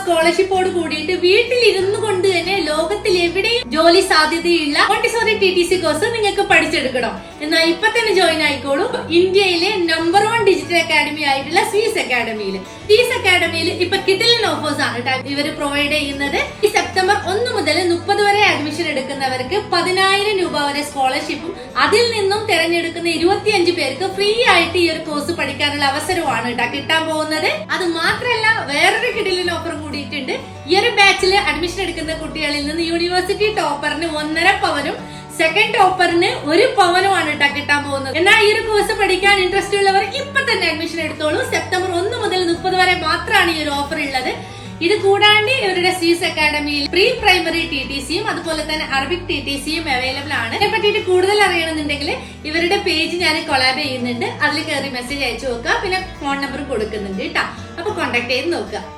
സ്കോളർഷിപ്പോട് കൂടിയിട്ട് വീട്ടിലിരുന്നു കൊണ്ട് തന്നെ ലോകത്തിൽ എവിടെയും ജോലി സാധ്യതയുള്ള മോണ്ടിസോറി TTC കോഴ്സ് നിങ്ങൾക്ക് പഠിച്ചെടുക്കണം. എന്നാൽ ഇപ്പൊ തന്നെ ജോയിൻ ആയിക്കോളൂ ഇന്ത്യയിലെ നമ്പർ 1 ഡിജിറ്റൽ അക്കാഡമി ആയിട്ടുള്ള സ്വീസ് അക്കാഡമിയിൽ. സ്വീസ് അക്കാഡമിയിൽ ഇപ്പൊ കിടിലൻ ഓഫേഴ്സ് ആണ് ഇവര് പ്രൊവൈഡ് ചെയ്യുന്നത്. ഈ സെപ്റ്റംബർ 1 മുതൽ 30 വരെ അഡ്മിഷൻ എടുക്കുന്നവർക്ക് 10,000 രൂപ വരെ സ്കോളർഷിപ്പും അതിൽ നിന്നും തെരഞ്ഞെടുക്കുന്ന 25 പേർക്ക് ഫ്രീ ആയിട്ട് ഈ ഒരു കോഴ്സ് പഠിക്കാനുള്ള അവസരമാണ് കിട്ടാൻ പോകുന്നത്. അത് മാത്രമല്ല വേറൊരു കിടിലൻ ഓഫർ കൂടിയിട്ടുണ്ട്. ഈ ഒരു ബാച്ചിൽ അഡ്മിഷൻ എടുക്കുന്ന കുട്ടികളിൽ നിന്ന് യൂണിവേഴ്സിറ്റി ടോപ്പറിന് 1.5 പവനും സെക്കൻഡ് ടോപ്പറിന് 1 പവനുമാണ് കിട്ടാൻ പോകുന്നത്. എന്നാൽ ഈ ഒരു കോഴ്സ് പഠിക്കാൻ ഇൻട്രസ്റ്റ് ഉള്ളവർ ഇപ്പൊ തന്നെ അഡ്മിഷൻ എടുത്തോളൂ. സെപ്റ്റംബർ 1 മുതൽ 30 വരെ മാത്രമാണ് ഈ ഒരു ഓഫർ ഉള്ളത്. ഇത് കൂടാണ്ട് ഇവരുടെ സ്വീസ് അക്കാഡമിയിൽ പ്രീ പ്രൈമറി TTCയും അതുപോലെ തന്നെ അറബിക് TTCയും അവൈലബിൾ ആണ്. ഇതിനെ പറ്റിയിട്ട് കൂടുതൽ അറിയണമെന്നുണ്ടെങ്കിൽ ഇവരുടെ പേജ് ഞാൻ കൊളാബ് ചെയ്യുന്നുണ്ട്. അതിൽ കയറി മെസ്സേജ് അയച്ചു നോക്കുക. പിന്നെ ഫോൺ നമ്പർ കൊടുക്കുന്നുണ്ട് കേട്ടോ. അപ്പൊ കോൺടാക്ട് ചെയ്ത് നോക്കുക.